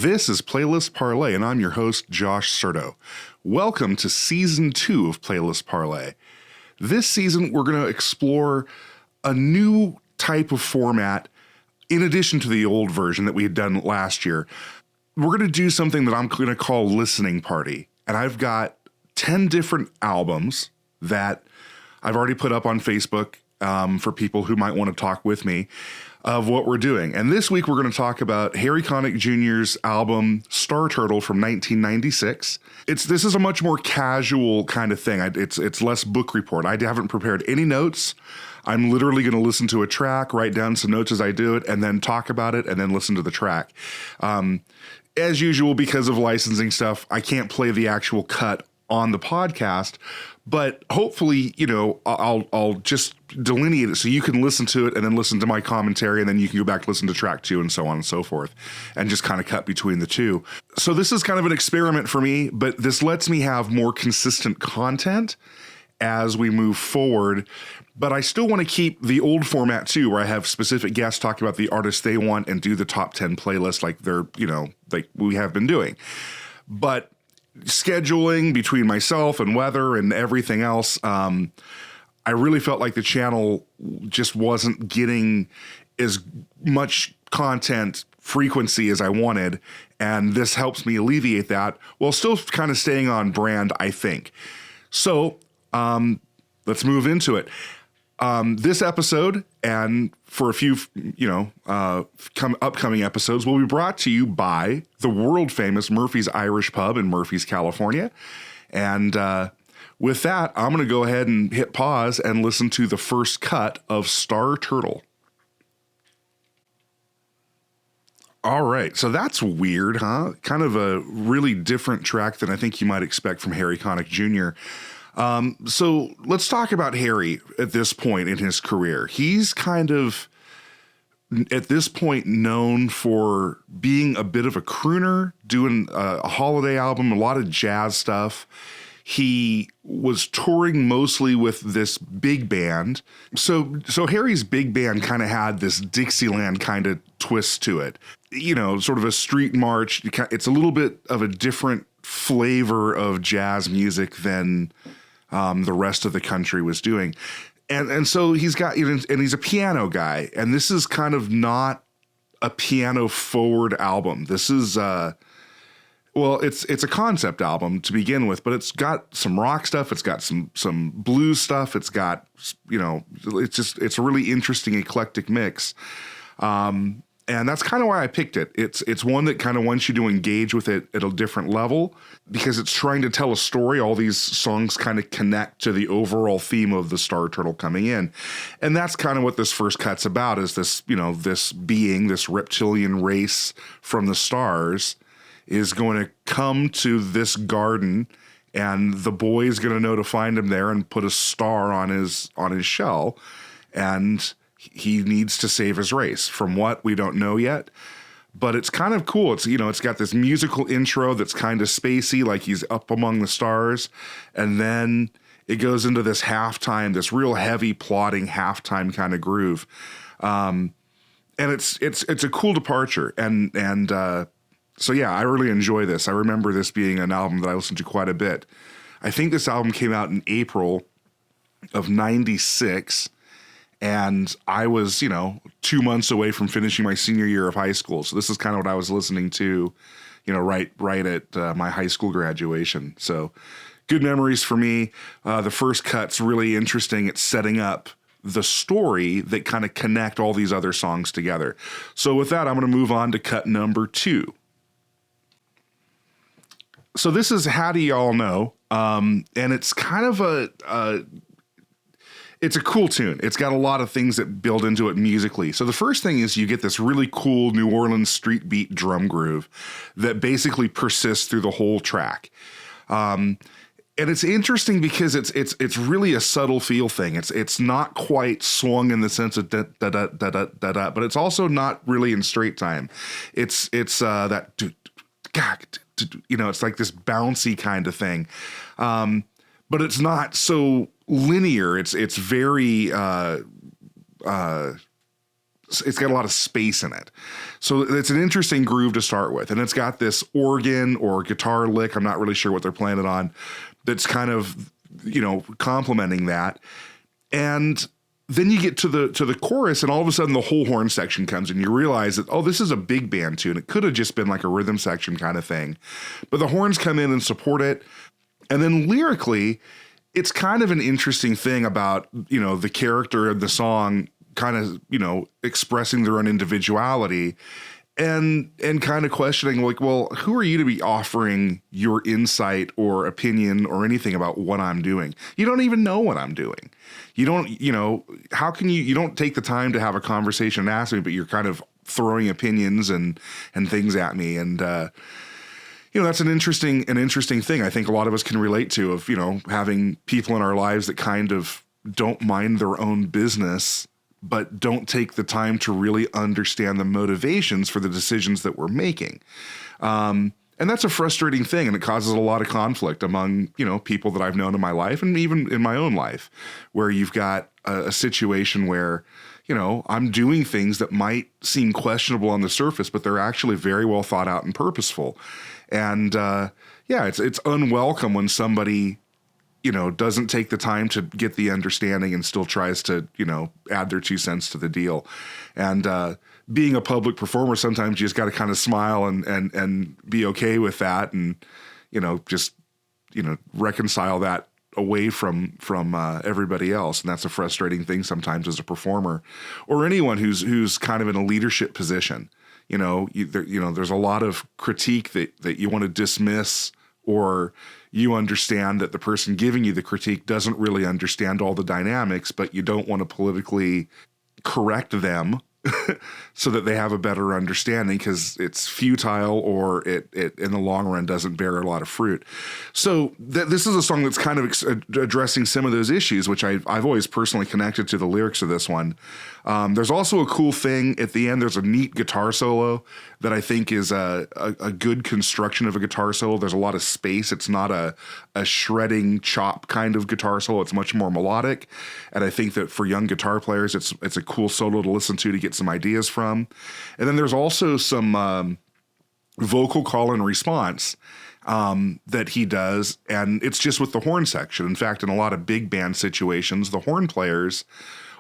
This is Playlist Parlay, and I'm your host, Josh Serto. Welcome to Season 2 of Playlist Parlay. This season, we're going to explore a new type of format in addition to the old version that we had done last year. We're going to do something that I'm going to call Listening Party, and I've got 10 different albums that I've already put up on Facebook for people who might want to talk with me of what we're doing. And this week we're going to talk about Harry Connick Jr.'s album Star Turtle from 1996. This is a much more casual kind of thing. It's less book report. I haven't prepared any notes. I'm literally going to listen to a track, write down some notes as I do it, and then talk about it, and then listen to the track. As usual, because of licensing stuff, I can't play the actual cut on the podcast, but hopefully, I'll just delineate it so you can listen to it and then listen to my commentary, and then you can go back, listen to track 2 and so on and so forth, and just kind of cut between the two. So this is kind of an experiment for me, but this lets me have more consistent content as we move forward. But I still want to keep the old format too, where I have specific guests talk about the artists they want and do the top 10 playlist like like we have been doing. But scheduling between myself and weather and everything else, I really felt like the channel just wasn't getting as much content frequency as I wanted, and this helps me alleviate that while still kind of staying on brand, I think. So let's move into it. This episode, and for a few, upcoming episodes, will be brought to you by the world famous Murphy's Irish Pub in Murphy's, California. And with that, I'm going to go ahead and hit pause and listen to the first cut of Star Turtle. All right, so that's weird, huh? Kind of a really different track than I think you might expect from Harry Connick Jr. So let's talk about Harry at this point in his career. He's kind of, at this point, known for being a bit of a crooner, doing a holiday album, a lot of jazz stuff. He was touring mostly with this big band. So Harry's big band kind of had this Dixieland kind of twist to it. Sort of a street march. It's a little bit of a different flavor of jazz music than the rest of the country was doing. And so he's got, and he's a piano guy, and this is kind of not a piano forward album. This is, it's a concept album to begin with, but it's got some rock stuff. It's got some blues stuff. It's got, it's a really interesting eclectic mix. And that's kind of why I picked it. It's one that kind of wants you to engage with it at a different level because it's trying to tell a story. All these songs kind of connect to the overall theme of the Star Turtle coming in. And that's kind of what this first cut's about, is this, this being, this reptilian race from the stars is going to come to this garden, and the boy's going to know to find him there and put a star on his shell. And he needs to save his race. From what, we don't know yet, but it's kind of cool. It's, it's got this musical intro that's kind of spacey, like he's up among the stars. And then it goes into this halftime, this real heavy plotting halftime kind of groove. And it's a cool departure. So yeah, I really enjoy this. I remember this being an album that I listened to quite a bit. I think this album came out in April of 96. And I was, 2 months away from finishing my senior year of high school. So this is kind of what I was listening to, right at my high school graduation. So good memories for me. The first cut's really interesting. It's setting up the story that kind of connect all these other songs together. So with that, I'm going to move on to cut number 2. So this is How Do Y'all Know? And it's kind of it's a cool tune. It's got a lot of things that build into it musically. So the first thing is you get this really cool New Orleans street beat drum groove that basically persists through the whole track. And it's interesting because it's really a subtle feel thing. It's not quite swung in the sense of da da da da da da da, but it's also not really in straight time. It's that it's like this bouncy kind of thing. But it's not so linear. It's very it's got a lot of space in it. So it's an interesting groove to start with. And it's got this organ or guitar lick, I'm not really sure what they're playing it on, that's kind of, complementing that. And then you get to the chorus, and all of a sudden the whole horn section comes, and you realize that, this is a big band tune. It could have just been like a rhythm section kind of thing. But the horns come in and support it. And then lyrically, it's kind of an interesting thing about, the character of the song kind of, expressing their own individuality and kind of questioning, like, well, who are you to be offering your insight or opinion or anything about what I'm doing? You don't even know what I'm doing. You don't, how can you don't take the time to have a conversation and ask me, but you're kind of throwing opinions and things at me. And, that's an interesting thing. I think a lot of us can relate to, of, having people in our lives that kind of don't mind their own business, but don't take the time to really understand the motivations for the decisions that we're making. And that's a frustrating thing, and it causes a lot of conflict among, people that I've known in my life and even in my own life, where you've got a situation where, I'm doing things that might seem questionable on the surface, but they're actually very well thought out and purposeful. And it's unwelcome when somebody doesn't take the time to get the understanding and still tries to, add their 2 cents to the deal. And being a public performer, sometimes you just got to kind of smile and be okay with that, and, just, reconcile that away from everybody else. And that's a frustrating thing sometimes as a performer, or anyone who's kind of in a leadership position. There's a lot of critique that you want to dismiss, or you understand that the person giving you the critique doesn't really understand all the dynamics, but you don't want to politically correct them so that they have a better understanding, because it's futile, or it in the long run doesn't bear a lot of fruit. So this is a song that's kind of addressing some of those issues, which I've always personally connected to the lyrics of this one. There's also a cool thing at the end. There's a neat guitar solo that I think is a good construction of a guitar solo. There's a lot of space. It's not a shredding chop kind of guitar solo. It's much more melodic. And I think that for young guitar players, it's a cool solo to listen to get some ideas from. And then there's also some vocal call and response that he does, and it's just with the horn section. In fact, in a lot of big band situations, the horn players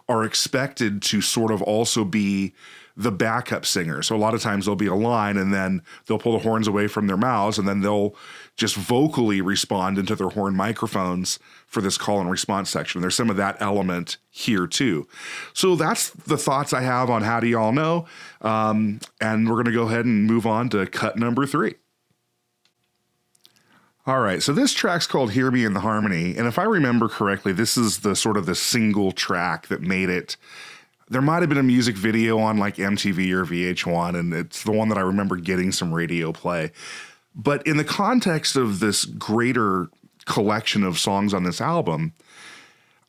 are expected to sort of also be the backup singer. So a lot of times there'll be a line, and then they'll pull the horns away from their mouths, and then they'll just vocally respond into their horn microphones for this call and response section. There's some of that element here too. So that's the thoughts I have on How Do Y'all Know? And we're going to go ahead and move on to cut number 3. All right, so this track's called Hear Me in the Harmony, and if I remember correctly, this is the sort of the single track that made it. There might have been a music video on like MTV or VH1, and it's the one that I remember getting some radio play. But in the context of this greater collection of songs on this album,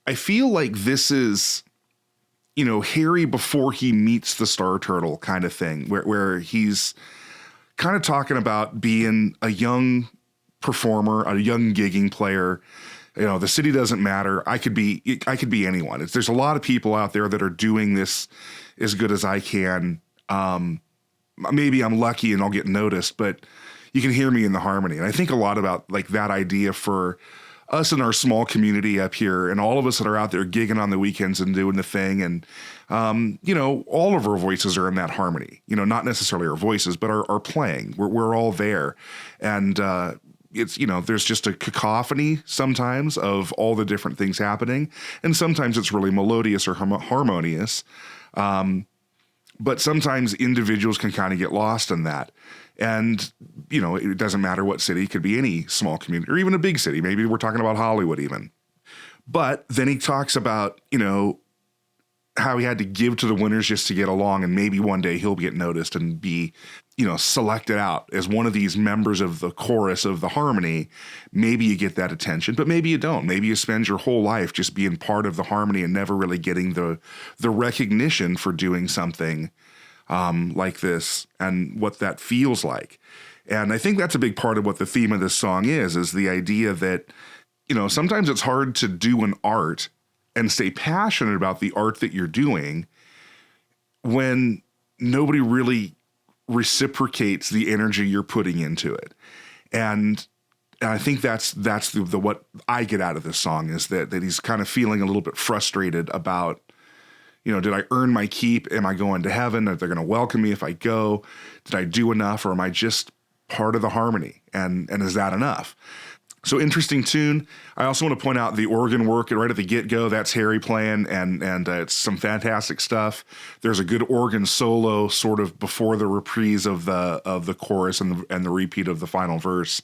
I feel like this is, Harry before he meets the Star Turtle kind of thing, where he's kind of talking about being a young performer, a young gigging player. The city doesn't matter. I could be anyone. There's a lot of people out there that are doing this as good as I can. Maybe I'm lucky and I'll get noticed, but you can hear me in the harmony. And I think a lot about like that idea for us in our small community up here, and all of us that are out there gigging on the weekends and doing the thing. And, all of our voices are in that harmony, not necessarily our voices, but our playing. We're all there. And, it's, there's just a cacophony sometimes of all the different things happening. And sometimes it's really melodious or harmonious. But sometimes individuals can kind of get lost in that. And, it doesn't matter what city. It could be any small community or even a big city. Maybe we're talking about Hollywood even. But then he talks about, how he had to give to the winners just to get along. And maybe one day he'll get noticed and be, selected out as one of these members of the chorus of the harmony. Maybe you get that attention, but maybe you don't. Maybe you spend your whole life just being part of the harmony and never really getting the recognition for doing something like this and what that feels like. And I think that's a big part of what the theme of this song is the idea that, sometimes it's hard to do an art and stay passionate about the art that you're doing when nobody really reciprocates the energy you're putting into it. And I think that's the what I get out of this song is that he's kind of feeling a little bit frustrated about, did I earn my keep? Am I going to heaven? Are they going to welcome me if I go? Did I do enough, or am I just part of the harmony? And is that enough? So interesting tune. I also want to point out the organ work right at the get-go. That's Harry playing, and it's some fantastic stuff. There's a good organ solo sort of before the reprise of the chorus and the repeat of the final verse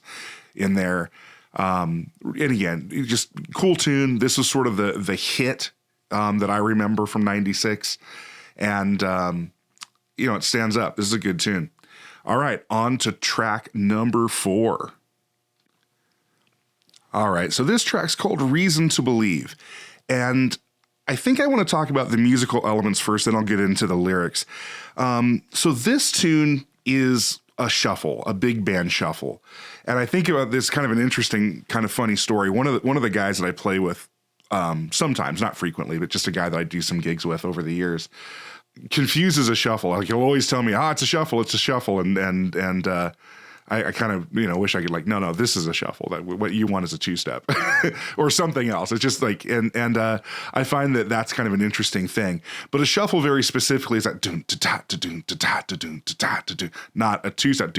in there. And again, just cool tune. This was sort of the hit that I remember from '96, and it stands up. This is a good tune. All right, on to track number 4. All right, so this track's called Reason to Believe, and I think I want to talk about the musical elements first, then I'll get into the lyrics. So this tune is a shuffle, a big band shuffle, and I think about this kind of an interesting, kind of funny story. One of the guys that I play with sometimes, not frequently, but just a guy that I do some gigs with over the years, confuses a shuffle. Like, he'll always tell me, it's a shuffle, and I kind of, wish I could no, this is a shuffle. That what you want is a 2-step or something else. It's just like, and I find that that's kind of an interesting thing. But a shuffle very specifically is that doon ta ta doon ta ta doon ta ta doon, not a 2-step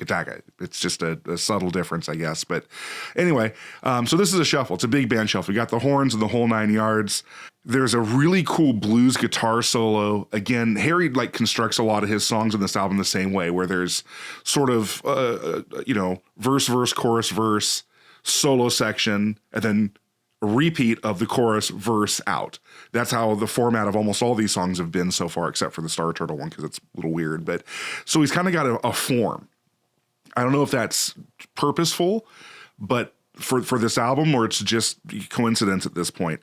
taka. It's just a subtle difference, I guess. But anyway, so this is a shuffle. It's a big band shuffle. We got the horns and the whole 9 yards. There's a really cool blues guitar solo. Again, Harry constructs a lot of his songs in this album the same way, where there's sort of, verse, chorus, verse, solo section, and then a repeat of the chorus, verse, out. That's how the format of almost all these songs have been so far, except for the Star Turtle one, because it's a little weird. But so he's kind of got a form. I don't know if that's purposeful, but for this album, or it's just coincidence at this point.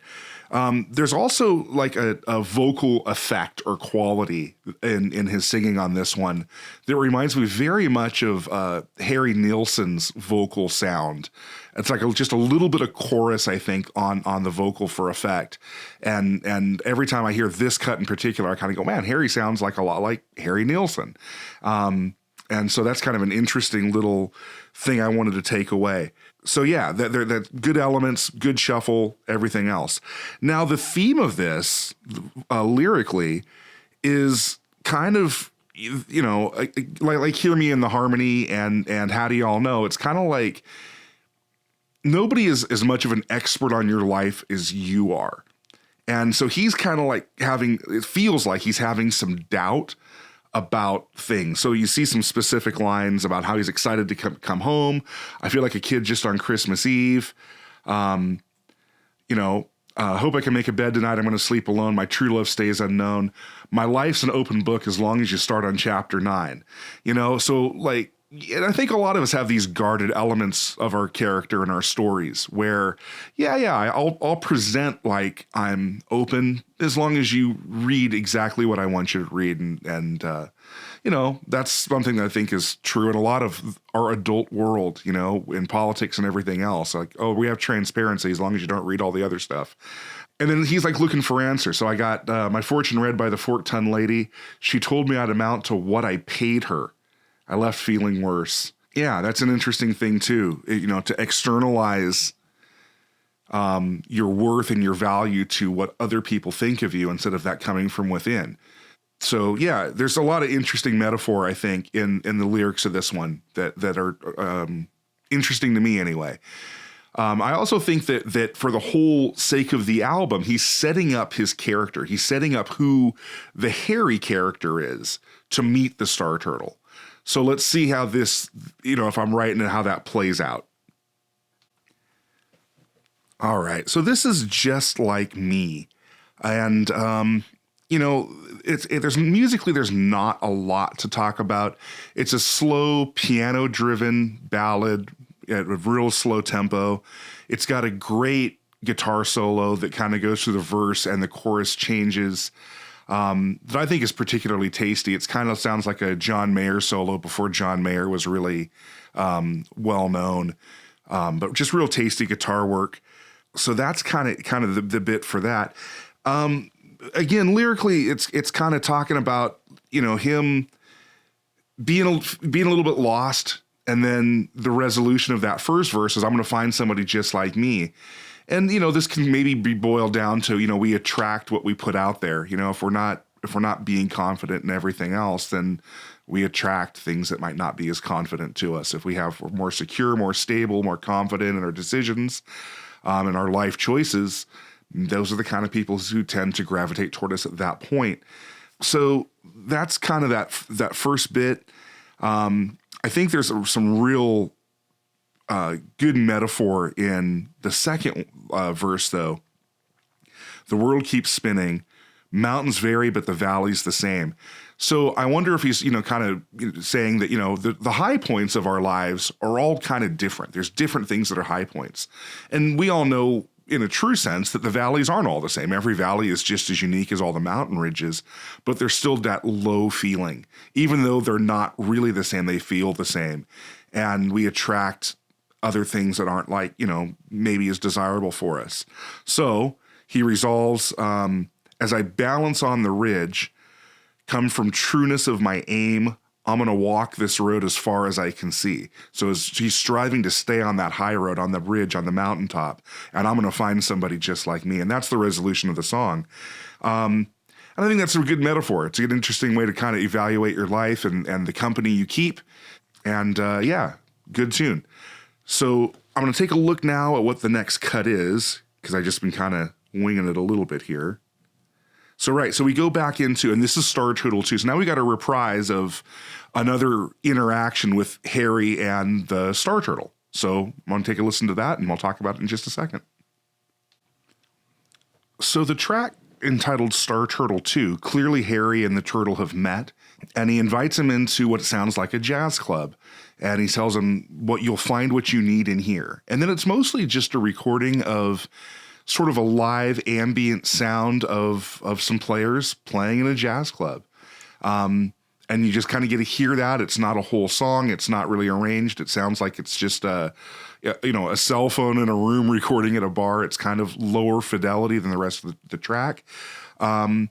There's also a vocal effect or quality in his singing on this one that reminds me very much of Harry Nilsson's vocal sound. It's just a little bit of chorus, I think, on the vocal for effect. And every time I hear this cut in particular, I kind of go, man, Harry sounds a lot like Harry Nilsson. And so that's kind of an interesting little thing I wanted to take away. So yeah, that good elements, good shuffle, everything else. Now the theme of this, lyrically, is kind of, like Hear Me in the Harmony and How Do Y'all Know? It's kind of like nobody is as much of an expert on your life as you are. And so he's kind of it feels like he's having some doubt about things. So you see some specific lines about how he's excited to come home. I feel like a kid just on Christmas Eve. Hope I can make a bed tonight. I'm going to sleep alone. My true love stays unknown. My life's an open book as long as you start on chapter 9. So and I think a lot of us have these guarded elements of our character and our stories where, I'll present like I'm open as long as you read exactly what I want you to read. And that's something that I think is true in a lot of our adult world, in politics and everything else. We have transparency as long as you don't read all the other stuff. And then he's looking for answers. So I got my fortune read by the fork-ton lady. She told me I'd amount to what I paid her. I left feeling worse. Yeah, that's an interesting thing too, to externalize your worth and your value to what other people think of you instead of that coming from within. So yeah, there's a lot of interesting metaphor, I think, in the lyrics of this one that are interesting to me anyway. I also think that for the whole sake of the album, he's setting up his character. He's setting up who the Harry character is to meet the Star Turtle. So let's see how this, if I'm right and how that plays out. All right. So this is Just Like Me. And, there's musically, there's not a lot to talk about. It's a slow piano driven ballad at a real slow tempo. It's got a great guitar solo that kind of goes through the verse and the chorus changes. That I think is particularly tasty. It's kind of sounds like a John Mayer solo before John Mayer was really well known, but just real tasty guitar work. So that's kind of the bit for that. again, lyrically, it's kind of talking about, him being a little bit lost. And then the resolution of that first verse is, I'm going to find somebody just like me. And, this can maybe be boiled down to, we attract what we put out there. If we're not being confident in everything else, then we attract things that might not be as confident to us. If we're more secure, more stable, more confident in our decisions, and our life choices, those are the kind of people who tend to gravitate toward us at that point. So that's kind of that first bit. I think there's some real good metaphor in the second verse, though. The world keeps spinning. Mountains vary, but the valley's the same. So I wonder if he's, kind of saying that, the high points of our lives are all kind of different. There's different things that are high points. And we all know in a true sense that the valleys aren't all the same. Every valley is just as unique as all the mountain ridges, but there's still that low feeling. Even though they're not really the same, they feel the same. And we attract other things that aren't like, maybe as desirable for us. So he resolves, as I balance on the ridge, come from trueness of my aim, I'm going to walk this road as far as I can see. So he's striving to stay on that high road, on the ridge, on the mountaintop, and I'm going to find somebody just like me. And that's the resolution of the song. And I think that's a good metaphor. It's an interesting way to kind of evaluate your life and the company you keep. And good tune. So I'm going to take a look now at what the next cut is, because I've just been kind of winging it a little bit here. So we go back into, and this is Star Turtle 2. So now we got a reprise of another interaction with Harry and the Star Turtle. So I'm going to take a listen to that, and we'll talk about it in just a second. So the track entitled Star Turtle 2, clearly Harry and the turtle have met, and he invites him into what sounds like a jazz club. And he tells him, you'll find what you need in here. And then it's mostly just a recording of sort of a live ambient sound of some players playing in a jazz club. And you just kind of get to hear that. It's not a whole song. It's not really arranged. It sounds like it's just a cell phone in a room recording at a bar. It's kind of lower fidelity than the rest of the track. And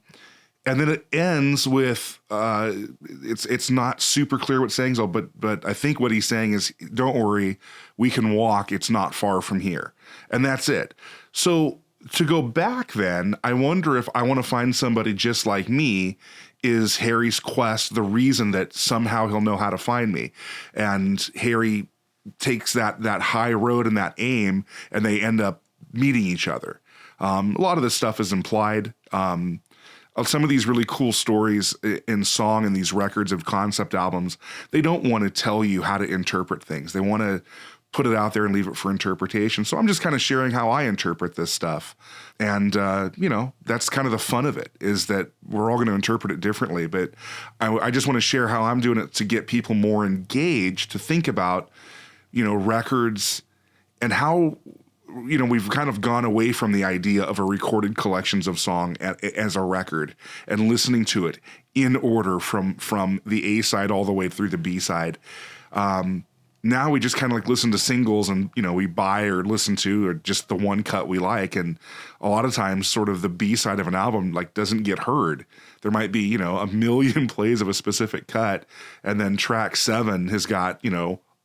then it ends with, it's not super clear what it's saying, but I think what he's saying is, don't worry, we can walk. It's not far from here. And that's it. So to go back then, I wonder if I want to find somebody just like me is Harry's quest, the reason that somehow he'll know how to find me. And Harry takes that high road and that aim, and they end up meeting each other. A lot of this stuff is implied. Some of these really cool stories in song and these records of concept albums, they don't want to tell you how to interpret things. They want to put it out there and leave it for interpretation. So I'm just kind of sharing how I interpret this stuff. And, that's kind of the fun of it, is that we're all going to interpret it differently. But I just want to share how I'm doing it to get people more engaged, to think about, records and how, we've kind of gone away from the idea of a recorded collections of song as a record and listening to it in order from the A side all the way through the B side. Now we just kind of like listen to singles and, we buy or listen to or just the one cut we like. And a lot of times sort of the B side of an album like doesn't get heard. There might be, a million plays of a specific cut, and then track 7 has got,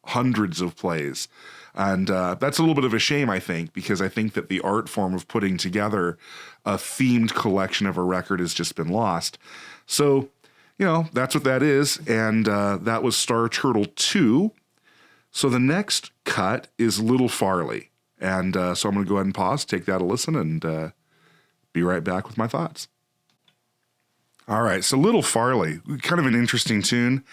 hundreds of plays. And that's a little bit of a shame, I think, because I think that the art form of putting together a themed collection of a record has just been lost. So, that's what that is. And that was Star Turtle 2. So the next cut is Little Farley. And so I'm going to go ahead and pause, take that a listen, and be right back with my thoughts. All right, so Little Farley, kind of an interesting tune.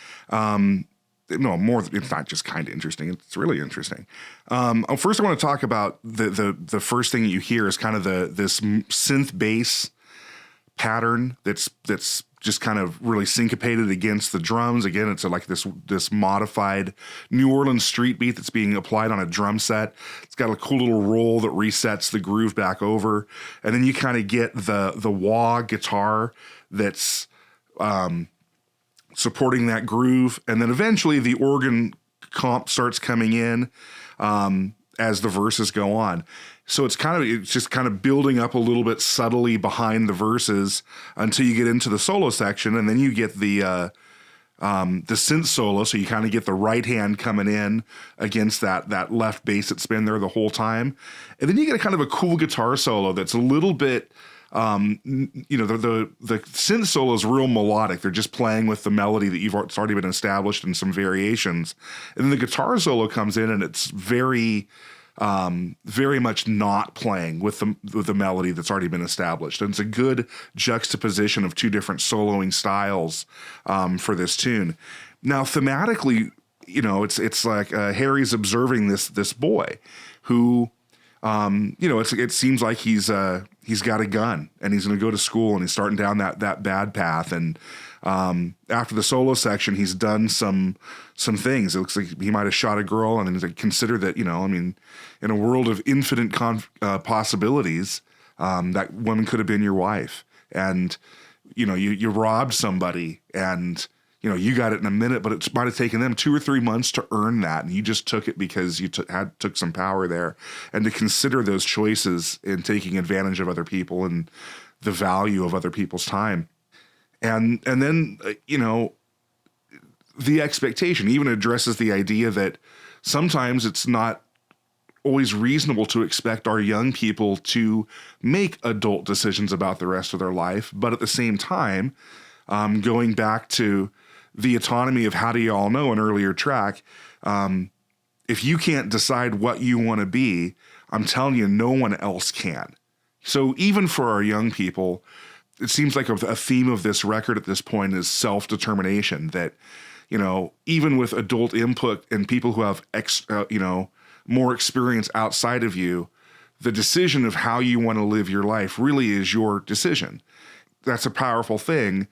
It's not just kind of interesting, it's really interesting. First I want to talk about the first thing that you hear is kind of this synth bass pattern that's just kind of really syncopated against the drums. Again, it's like this modified New Orleans street beat that's being applied on a drum set. It's got a cool little roll that resets the groove back over. And then you kind of get the wah guitar that's supporting that groove. And then eventually the organ comp starts coming in. And as the verses go on. So it's just kind of building up a little bit subtly behind the verses until you get into the solo section, and then you get the synth solo. So you kind of get the right hand coming in against that left bass that's been there the whole time, and then you get a kind of a cool guitar solo that's a little bit. The synth solo is real melodic. They're just playing with the melody that it's already been established in some variations. And then the guitar solo comes in and it's very much not playing with the melody that's already been established. And it's a good juxtaposition of two different soloing styles for this tune. Now, thematically, it's like Harry's observing this boy who, it seems like he's got a gun and he's going to go to school and he's starting down that bad path. And after the solo section, he's done some things. It looks like he might have shot a girl, and he's like, consider that, in a world of infinite possibilities, that woman could have been your wife. And, you robbed somebody and, you got it in a minute, but it might have taken them 2 or 3 months to earn that. And you just took it because you took some power there. And to consider those choices in taking advantage of other people and the value of other people's time. And then, the expectation even addresses the idea that sometimes it's not always reasonable to expect our young people to make adult decisions about the rest of their life. But at the same time, going back to the autonomy of how do you all know, an earlier track, if you can't decide what you want to be, I'm telling you, no one else can. So even for our young people, it seems like a theme of this record at this point is self-determination, that, even with adult input and people who have, more experience outside of you, the decision of how you want to live your life really is your decision. That's a powerful thing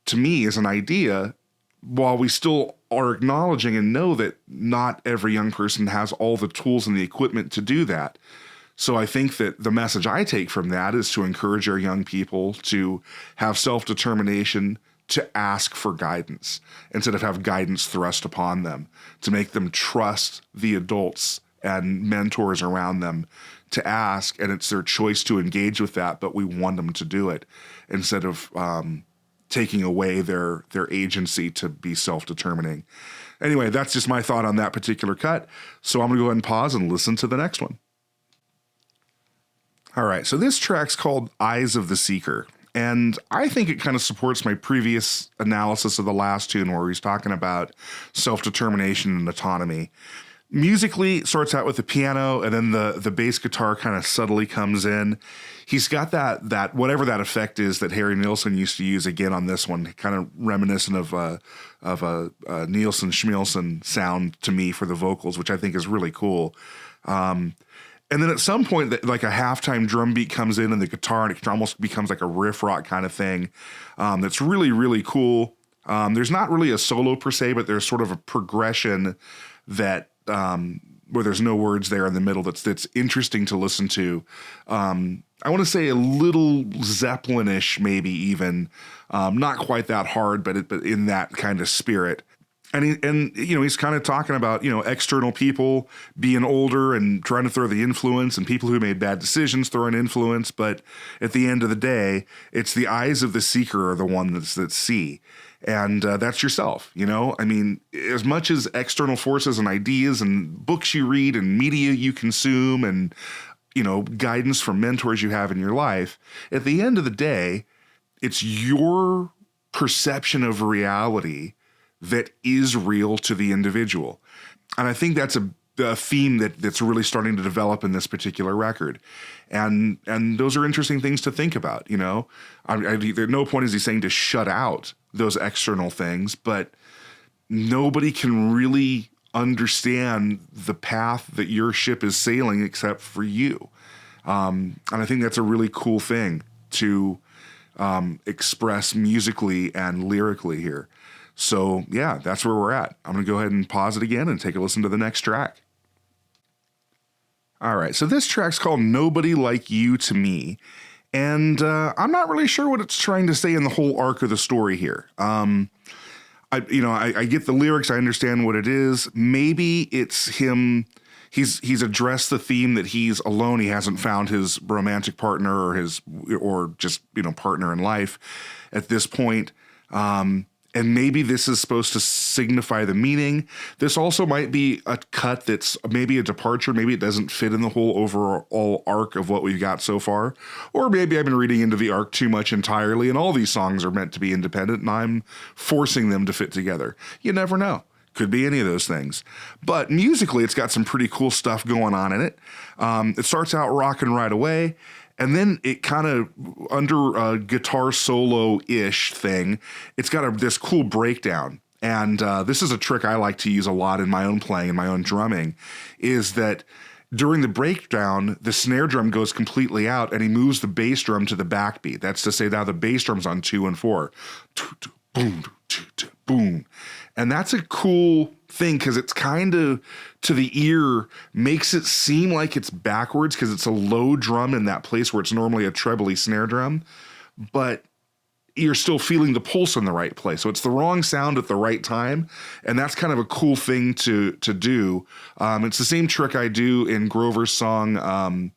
to me as an idea, while we still are acknowledging and know that not every young person has all the tools and the equipment to do that. So I think that the message I take from that is to encourage our young people to have self-determination, to ask for guidance instead of have guidance thrust upon them, to make them trust the adults and mentors around them, to ask, and it's their choice to engage with that, but we want them to do it instead of taking away their agency to be self-determining. Anyway, that's just my thought on that particular cut. So I'm going to go ahead and pause and listen to the next one. All right, so this track's called Eyes of the Seeker, and I think it kind of supports my previous analysis of the last tune where he's talking about self-determination and autonomy. Musically, it starts out with the piano, and then the bass guitar kind of subtly comes in. He's got that whatever that effect is that Harry Nilsson used to use again on this one, kind of reminiscent of a Nielsen Schmielsen sound to me for the vocals, which I think is really cool. And then at some point, like a halftime drum beat comes in and the guitar, and it almost becomes like a riff rock kind of thing. That's really, really cool. There's not really a solo per se, but there's sort of a progression that where there's no words there in the middle that's interesting to listen to. I want to say a little Zeppelin-ish, maybe even, not quite that hard, but in that kind of spirit. And he's kind of talking about, external people being older and trying to throw the influence, and people who made bad decisions throwing influence. But at the end of the day, it's the eyes of the seeker are the ones that see. And that's yourself, I mean, as much as external forces and ideas and books you read and media you consume and, guidance from mentors you have in your life, at the end of the day, it's your perception of reality that is real to the individual. And I think that's a theme that's really starting to develop in this particular record. And those are interesting things to think about, At no point is he saying to shut out those external things, but nobody can really understand the path that your ship is sailing except for you. And I think that's a really cool thing to express musically and lyrically here. So yeah, that's where we're at. I'm going to go ahead and pause it again and take a listen to the next track. All right, so this track's called Nobody Like You to Me. And I'm not really sure what it's trying to say in the whole arc of the story here. I get the lyrics. I understand what it is. Maybe it's him he's addressed the theme that he's alone. He hasn't found his romantic partner or just, partner in life at this point. And maybe this is supposed to signify the meaning. This also might be a cut that's maybe a departure. Maybe it doesn't fit in the whole overall arc of what we've got so far. Or maybe I've been reading into the arc too much entirely, and all these songs are meant to be independent, and I'm forcing them to fit together. You never know. Could be any of those things. But musically, it's got some pretty cool stuff going on in it. It starts out rocking right away. And then it kind of, under a guitar solo-ish thing, it's got this cool breakdown. And this is a trick I like to use a lot in my own playing and my own drumming, is that during the breakdown, the snare drum goes completely out and he moves the bass drum to the backbeat. That's to say now the bass drum's on 2 and 4. Boom, boom. And that's a cool thing because it's kind of, to the ear, makes it seem like it's backwards because it's a low drum in that place where it's normally a trebly snare drum, but you're still feeling the pulse in the right place. So it's the wrong sound at the right time, and that's kind of a cool thing to do. It's the same trick I do in Grover's song.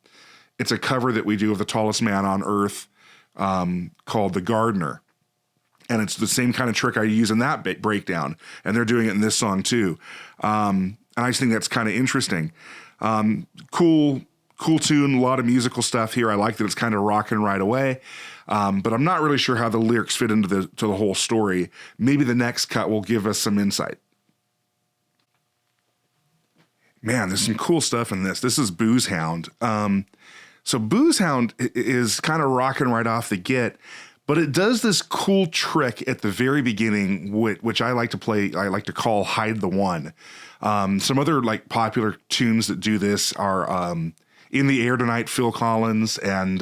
It's a cover that we do of The Tallest Man on Earth called The Gardener. And it's the same kind of trick I use in that breakdown. And they're doing it in this song too. And I just think that's kind of interesting. Cool tune, a lot of musical stuff here. I like that it's kind of rocking right away. But I'm not really sure how the lyrics fit into the whole story. Maybe the next cut will give us some insight. Man, there's some cool stuff in this. This is Booze Hound. So Booze Hound is kind of rocking right off the get. But it does this cool trick at the very beginning, which I like to play. I like to call Hide the One. Some other like popular tunes that do this are In the Air Tonight, Phil Collins, and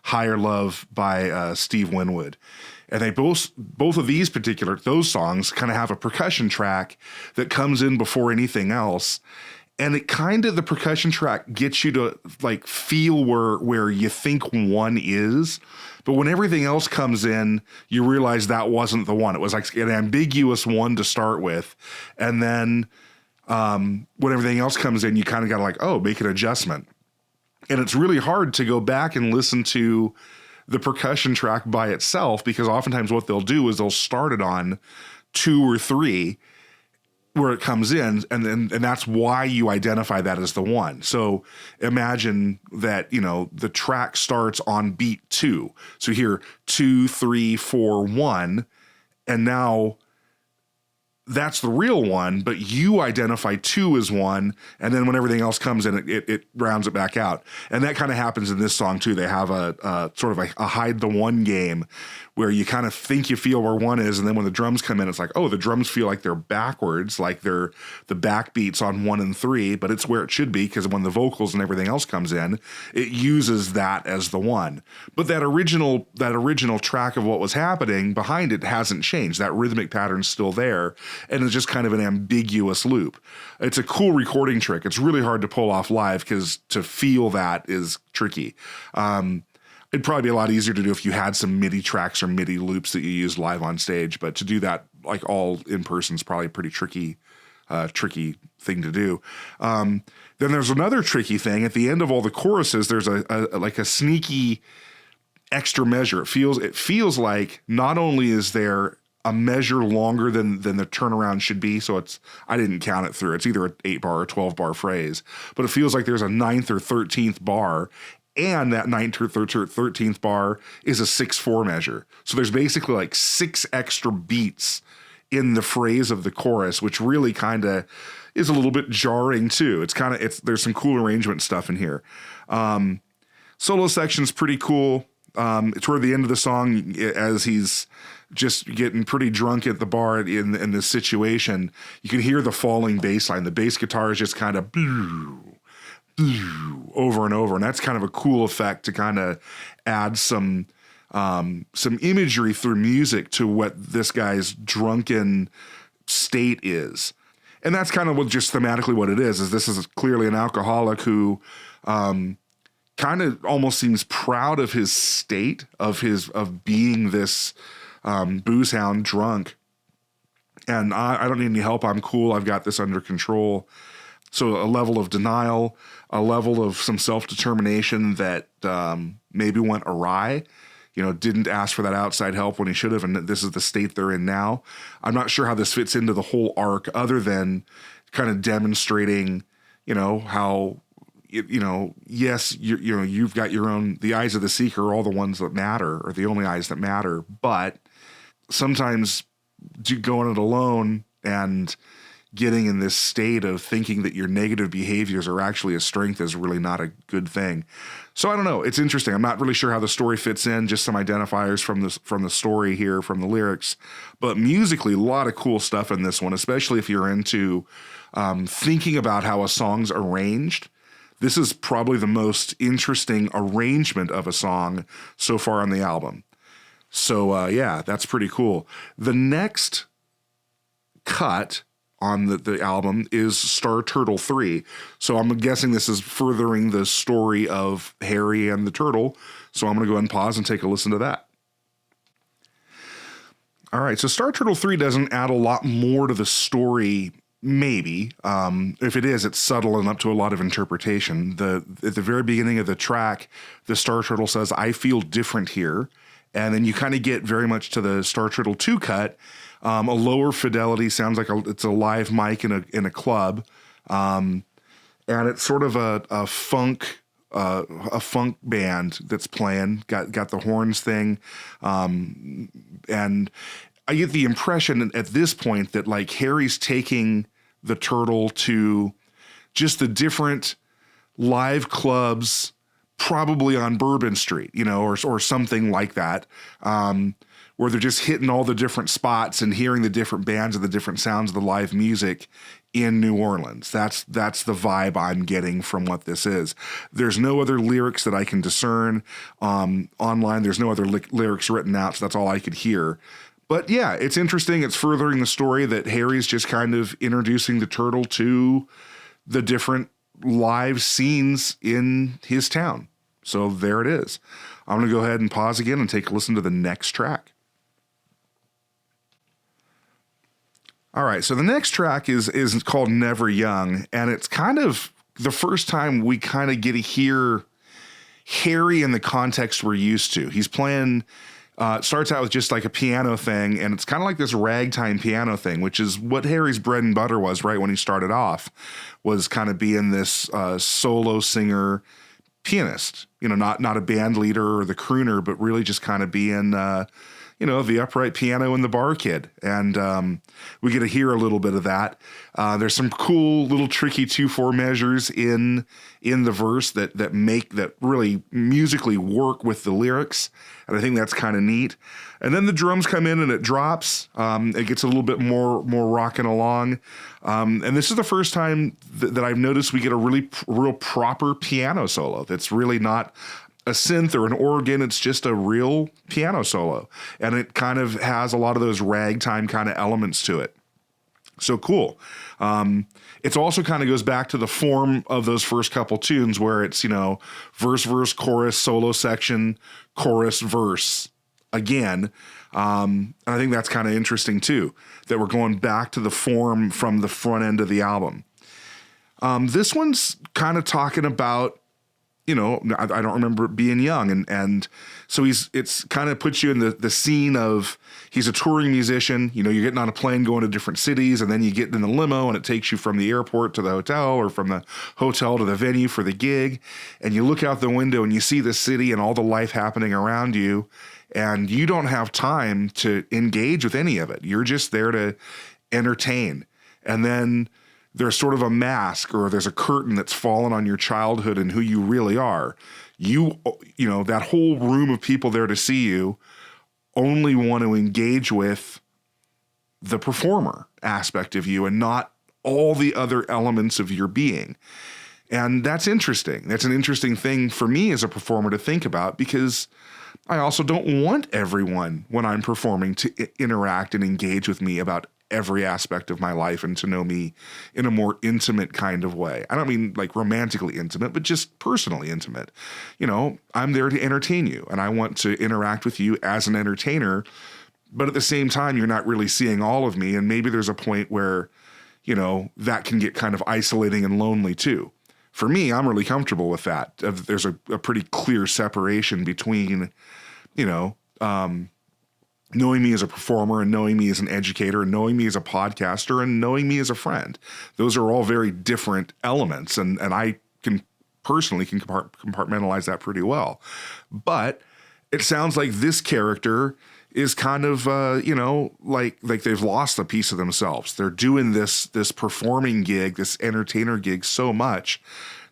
Higher Love by Steve Winwood. And they both of those songs kind of have a percussion track that comes in before anything else. And it kind of, the percussion track gets you to like feel where you think one is. But when everything else comes in, you realize that wasn't the one. It was like an ambiguous one to start with. And then when everything else comes in, you kind of got to like, make an adjustment. And it's really hard to go back and listen to the percussion track by itself, because oftentimes what they'll do is they'll start it on 2 or 3 where it comes in, and that's why you identify that as the one. So imagine that, the track starts on beat 2. So here, 2, 3, 4, 1, and now that's the real one, but you identify 2 as 1, and then when everything else comes in, it rounds it back out. And that kind of happens in this song too. They have a sort of a hide the one game where you kind of think you feel where 1 is, and then when the drums come in, it's like, the drums feel like they're backwards, like they're the backbeats on 1 and 3, but it's where it should be, because when the vocals and everything else comes in, it uses that as the 1. But that original track of what was happening behind it hasn't changed. That rhythmic pattern's still there, and it's just kind of an ambiguous loop. It's a cool recording trick. It's really hard to pull off live because to feel that is tricky. It'd probably be a lot easier to do if you had some MIDI tracks or MIDI loops that you used live on stage, but to do that like all in person is probably a pretty tricky thing to do. Then there's another tricky thing. At the end of all the choruses, there's a sneaky extra measure. It feels like not only is there a measure longer than the turnaround should be, so I didn't count it through. It's either an 8-bar or 12-bar phrase, but it feels like there's a 9th or 13th bar, and that 9th or 13th bar is a 6/4 measure. So there's basically like 6 extra beats in the phrase of the chorus, which really kind of is a little bit jarring too. There's some cool arrangement stuff in here. Solo section's pretty cool. Toward the end of the song, as he's just getting pretty drunk at the bar in this situation, you can hear the falling bass line. The bass guitar is just kind of over and over, and that's kind of a cool effect to kind of add some imagery through music to what this guy's drunken state is. And that's kind of just thematically what it is this is clearly an alcoholic who kind of almost seems proud of his state of being this booze hound drunk. And I don't need any help. I'm cool. I've got this under control. So a level of denial, a level of some self-determination that maybe went awry, didn't ask for that outside help when he should have, and this is the state they're in now. I'm not sure how this fits into the whole arc other than kind of demonstrating, how, yes, you've got your own, the eyes of the seeker are all the ones that matter, or the only eyes that matter, but sometimes going it alone and getting in this state of thinking that your negative behaviors are actually a strength is really not a good thing. So I don't know. It's interesting. I'm not really sure how the story fits in, just some identifiers from the story here, from the lyrics, but musically, a lot of cool stuff in this one, especially if you're into thinking about how a song's arranged. This is probably the most interesting arrangement of a song so far on the album. So yeah, that's pretty cool. The next cut on the album is Star Turtle 3. So I'm guessing this is furthering the story of Harry and the turtle. So I'm going to go ahead and pause and take a listen to that. All right, so Star Turtle 3 doesn't add a lot more to the story, maybe. If it is, it's subtle and up to a lot of interpretation. At the very beginning of the track, the Star Turtle says, "I feel different here." And then you kind of get very much to the Star Turtle 2 cut. A lower fidelity, sounds like it's a live mic in a club, and it's sort of a funk band that's playing. Got the horns thing, and I get the impression at this point that like Harry's taking the turtle to just the different live clubs, probably on Bourbon Street, or something like that. Where they're just hitting all the different spots and hearing the different bands and the different sounds of the live music in New Orleans. That's the vibe I'm getting from what this is. There's no other lyrics that I can discern online. There's no other lyrics written out, so that's all I could hear. But yeah, it's interesting. It's furthering the story that Harry's just kind of introducing the turtle to the different live scenes in his town. So there it is. I'm going to go ahead and pause again and take a listen to the next track. All right, so the next track is called Never Young, and it's kind of the first time we kind of get to hear Harry in the context we're used to. He's playing, it starts out with just like a piano thing, and it's kind of like this ragtime piano thing, which is what Harry's bread and butter was right when he started off, was kind of being this solo singer pianist, not a band leader or the crooner, but really just kind of being the upright piano and the bar kid. And we get to hear a little bit of that. There's some cool little tricky 2/4 measures in the verse that really musically work with the lyrics. And I think that's kind of neat. And then the drums come in and it drops. It gets a little bit more rocking along. And this is the first time that I've noticed we get a real proper piano solo. That's really not a synth or an organ. It's just a real piano solo. And it kind of has a lot of those ragtime kind of elements to it. So cool. It's also kind of goes back to the form of those first couple tunes where it's, verse, chorus, solo section, chorus, verse again. And I think that's kind of interesting too, that we're going back to the form from the front end of the album. This one's kind of talking about, I don't remember being young. And so it's kind of puts you in the scene of, he's a touring musician, you're getting on a plane going to different cities, and then you get in the limo and it takes you from the airport to the hotel, or from the hotel to the venue for the gig. And you look out the window and you see the city and all the life happening around you, and you don't have time to engage with any of it. You're just there to entertain. And then there's sort of a mask, or there's a curtain that's fallen on your childhood and who you really are. That whole room of people there to see you only want to engage with the performer aspect of you and not all the other elements of your being. And that's interesting. That's an interesting thing for me as a performer to think about, because I also don't want everyone when I'm performing to interact and engage with me about every aspect of my life and to know me in a more intimate kind of way. I don't mean like romantically intimate, but just personally intimate. I'm there to entertain you, and I want to interact with you as an entertainer, but at the same time, you're not really seeing all of me. And maybe there's a point where, that can get kind of isolating and lonely too. For me, I'm really comfortable with that. There's a pretty clear separation between, knowing me as a performer and knowing me as an educator and knowing me as a podcaster and knowing me as a friend. Those are all very different elements, and I can personally compartmentalize that pretty well. But it sounds like this character is kind of, like they've lost a piece of themselves. They're doing this performing gig, this entertainer gig so much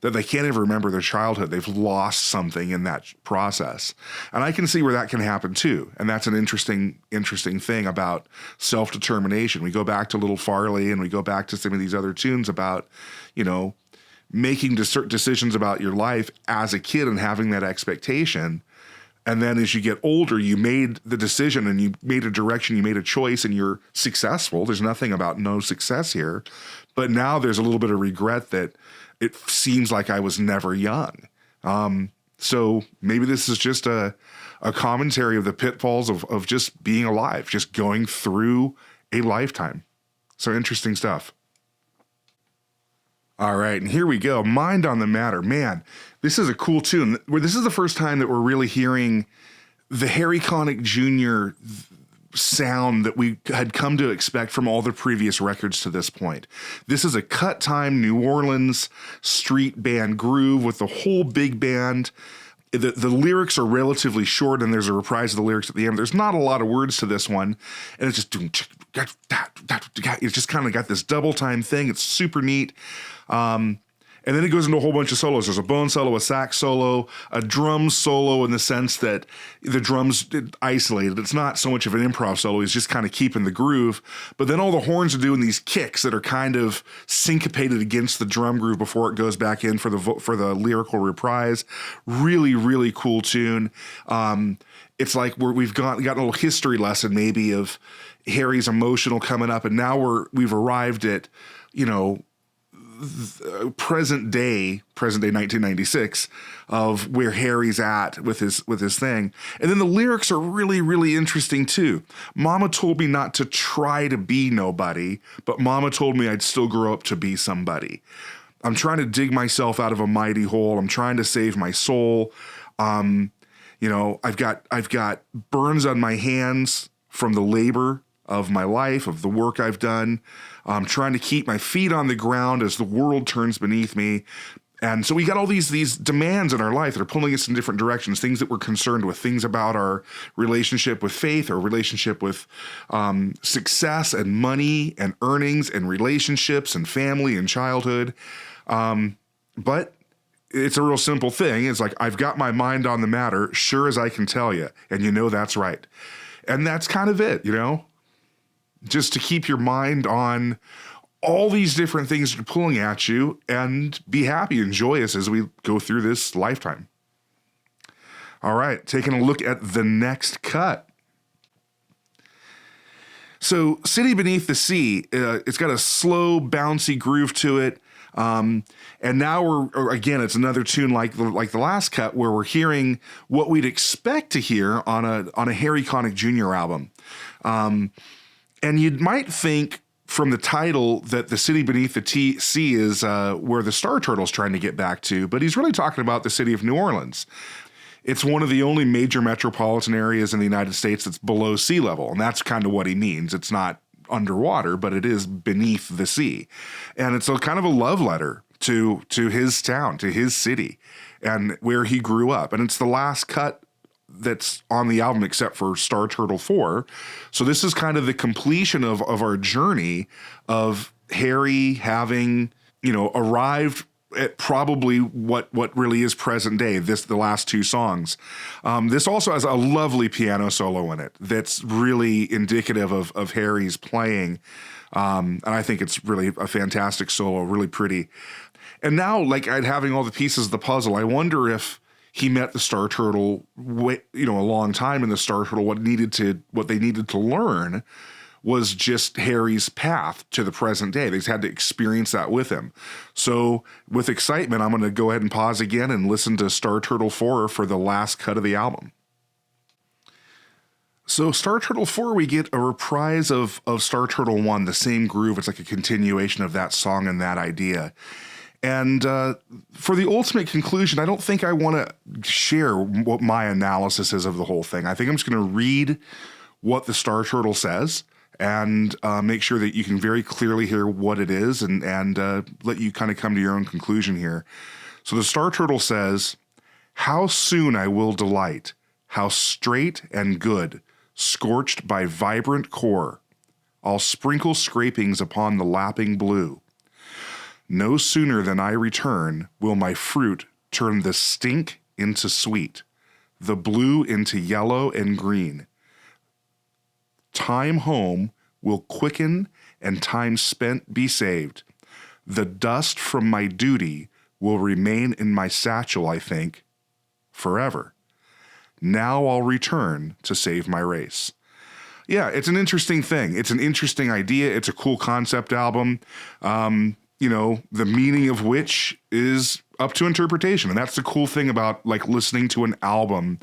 that they can't even remember their childhood. They've lost something in that process. And I can see where that can happen too. And that's an interesting thing about self-determination. We go back to Little Farley and we go back to some of these other tunes about, making decisions about your life as a kid and having that expectation. And then as you get older, you made the decision and you made a direction, you made a choice, and you're successful. There's nothing about no success here. But now there's a little bit of regret that it seems like I was never young. So maybe this is just a commentary of the pitfalls of just being alive, just going through a lifetime. So interesting stuff. All right, and here we go. Mind on the Matter. Man, this is a cool tune. This is the first time that we're really hearing the Harry Connick Jr. sound that we had come to expect from all the previous records to this point. This is a cut time New Orleans street band groove with the whole big band. The lyrics are relatively short, and there's a reprise of the lyrics at the end. There's not a lot of words to this one, and it's just kind of got this double time thing. It's super neat. And then it goes into a whole bunch of solos. There's a bone solo, a sax solo, a drum solo in the sense that the drums isolated. It's not so much of an improv solo. He's just kind of keeping the groove. But then all the horns are doing these kicks that are kind of syncopated against the drum groove before it goes back in for the lyrical reprise. Really, really cool tune. It's like we've got a little history lesson maybe of Harry's emotional coming up, and now we've arrived at, present day 1996 of where Harry's at with his thing. And then the lyrics are really, really interesting too. Mama told me not to try to be nobody, but Mama told me I'd still grow up to be somebody. I'm trying to dig myself out of a mighty hole. I'm trying to save my soul. I've got burns on my hands from the labor of my life, of the work I've done. I'm trying to keep my feet on the ground as the world turns beneath me. And so we got all these demands in our life that are pulling us in different directions, things that we're concerned with, things about our relationship with faith, or relationship with success and money and earnings and relationships and family and childhood. But it's a real simple thing. It's like, I've got my mind on the matter, sure as I can tell you, and that's right. And that's kind of it, just to keep your mind on all these different things that are pulling at you and be happy and joyous as we go through this lifetime. All right, taking a look at the next cut. So City Beneath the Sea, it's got a slow, bouncy groove to it. And now it's another tune like the last cut, where we're hearing what we'd expect to hear on a Harry Connick Jr. album. And you might think from the title that the City Beneath the Sea is where the Star Turtle's trying to get back to, but he's really talking about the city of New Orleans. It's one of the only major metropolitan areas in the United States that's below sea level, and that's kind of what he means. It's not underwater, but it is beneath the sea. And it's kind of a love letter to his town, to his city, and where he grew up. And it's the last cut that's on the album except for Star Turtle 4. So this is kind of the completion of our journey of Harry having, arrived at probably what really is present day, the last two songs. This also has a lovely piano solo in it that's really indicative of Harry's playing. And I think it's really a fantastic solo, really pretty. And now, having all the pieces of the puzzle, I wonder if he met the Star Turtle, a long time in the Star Turtle. What they needed to learn was just Harry's path to the present day. They just had to experience that with him. So with excitement, I'm going to go ahead and pause again and listen to Star Turtle 4 for the last cut of the album. So Star Turtle 4, we get a reprise of Star Turtle 1, the same groove. It's like a continuation of that song and that idea. And for the ultimate conclusion, I don't think I want to share what my analysis is of the whole thing. I think I'm just going to read what the Star Turtle says and make sure that you can very clearly hear what it is and let you kind of come to your own conclusion here. So the Star Turtle says, "How soon I will delight, how straight and good, scorched by vibrant core, I'll sprinkle scrapings upon the lapping blue. No sooner than I return will my fruit turn the stink into sweet, the blue into yellow and green. Time home will quicken and time spent be saved. The dust from my duty will remain in my satchel, I think, forever. Now I'll return to save my race." Yeah, it's an interesting thing. It's an interesting idea. It's a cool concept album, the meaning of which is up to interpretation. And that's the cool thing about like listening to an album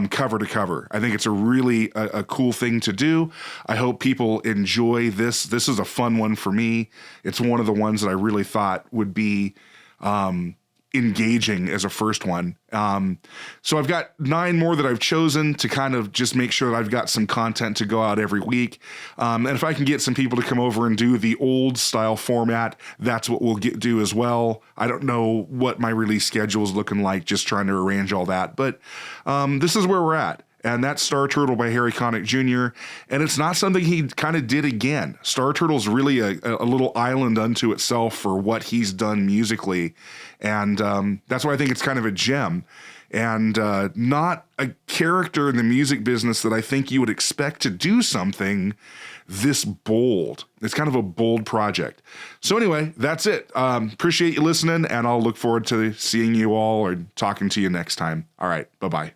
cover to cover. I think it's a really a cool thing to do. I hope people enjoy this. This is a fun one for me. It's one of the ones that I really thought would be engaging as a first one. So I've got 9 more that I've chosen to kind of just make sure that I've got some content to go out every week. And if I can get some people to come over and do the old style format, that's what we'll do as well. I don't know what my release schedule is looking like, just trying to arrange all that. But this is where we're at. And that's Star Turtle by Harry Connick Jr. And it's not something he kind of did again. Star Turtle's really a little island unto itself for what he's done musically. And that's why I think it's kind of a gem. And not a character in the music business that I think you would expect to do something this bold. It's kind of a bold project. So anyway, that's it. Appreciate you listening, and I'll look forward to seeing you all or talking to you next time. All right, bye-bye.